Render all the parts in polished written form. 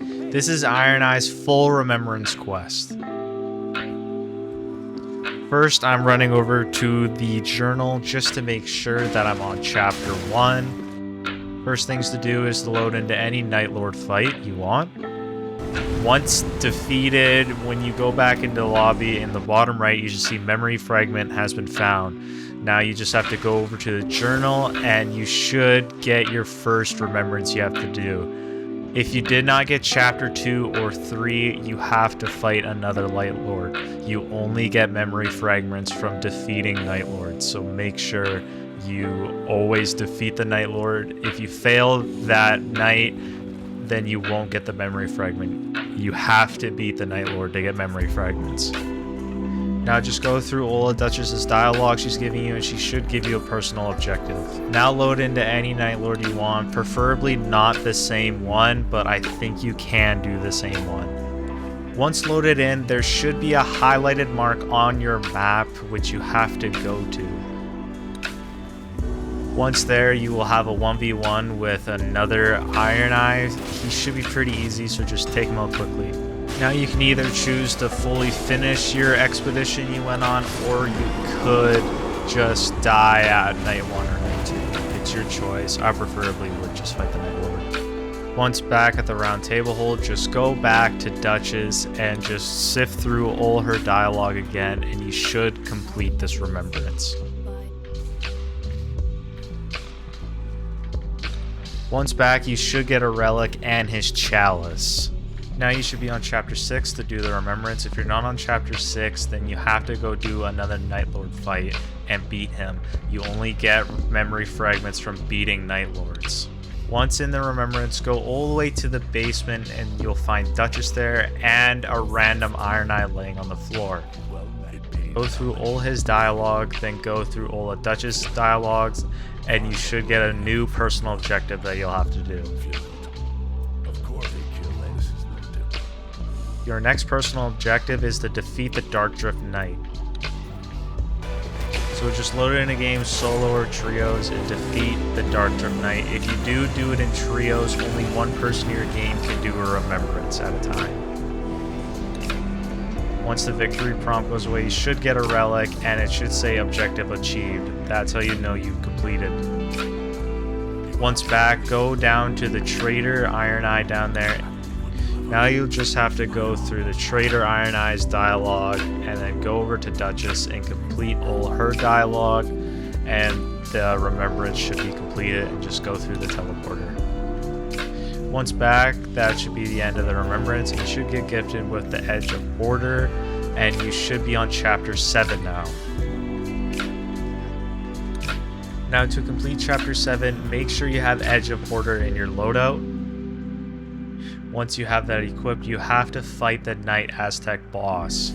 This is Ironeye's full Remembrance quest. First, I'm running over to the journal just to make sure that I'm on chapter 1. First things to do is to load into any Night Lord fight you want. Once defeated, when you go back into the lobby, in the bottom right, you should see Memory Fragment has been found. Now you just have to go over to the journal and you should get your first remembrance you have to do. If you did not get chapter 2 or 3, you have to fight another Night Lord. You only get memory fragments from defeating Night Lords, so make sure you always defeat the Night Lord. If you fail that night, then you won't get the memory fragment. You have to beat the Night Lord to get memory fragments. Now just go through Ola Duchess's dialogue she's giving you, and she should give you a personal objective. Now load into any Night Lord you want, preferably not the same one, but I think you can do the same one. Once loaded in, there should be a highlighted mark on your map which you have to go to. Once there, you will have a 1v1 with another Ironeye. He should be pretty easy, so just take him out quickly. Now you can either choose to fully finish your expedition you went on, or you could just die at night 1 or night 2. It's your choice. I preferably would just fight the Night Lord. Once back at the round table hold, just go back to Duchess and just sift through all her dialogue again, and you should complete this remembrance. Once back, you should get a relic and his chalice. Now you should be on chapter 6 to do the remembrance. If you're not on chapter 6, then you have to go do another Night Lord fight and beat him. You only get memory fragments from beating Night Lords. Once in the remembrance, go all the way to the basement and you'll find Duchess there and a random Ironeye laying on the floor. Go through all his dialogue, then go through all of Duchess' dialogues, and you should get a new personal objective that you'll have to do. Your next personal objective is to defeat the Dark Drift Knight. So just load it in a game solo or trios and defeat the Dark Drift Knight. If you do it in trios, only one person in your game can do a remembrance at a time. Once the victory prompt goes away, you should get a relic and it should say objective achieved. That's how you know you've completed. Once back, go down to the Trader Ironeye down there. Now you'll just have to go through the Trader Ironeye's dialogue and then go over to Duchess and complete all her dialogue, and the remembrance should be completed, and just go through the teleporter. Once back, that should be the end of the remembrance, and you should get gifted with the Edge of Order, and you should be on chapter 7 now. Now to complete chapter 7, make sure you have Edge of Order in your loadout. Once you have that equipped, you have to fight the Night Aztec boss.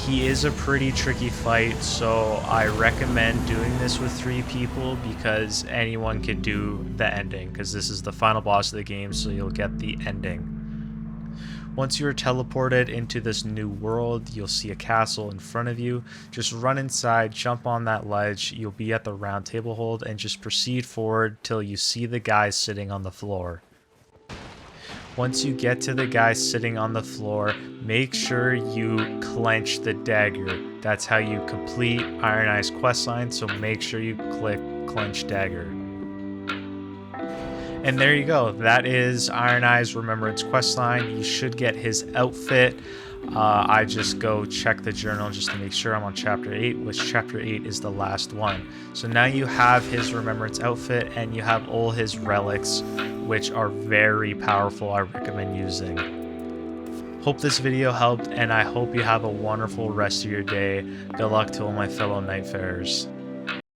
He is a pretty tricky fight, so I recommend doing this with 3 people because anyone can do the ending, because this is the final boss of the game, so you'll get the ending. Once you are teleported into this new world, you'll see a castle in front of you. Just run inside, jump on that ledge, you'll be at the round table hold, and just proceed forward till you see the guy sitting on the floor. Once you get to the guy sitting on the floor, make sure you clench the dagger. That's how you complete Ironeye's questline, so make sure you click clench dagger. And there you go. That is Ironeye's Remembrance Questline. You should get his outfit. I just go check the journal just to make sure I'm on chapter 8, which chapter 8 is the last one. So now you have his Remembrance outfit and you have all his relics, which are very powerful. I recommend using. Hope this video helped, and I hope you have a wonderful rest of your day. Good luck to all my fellow Nightfarers.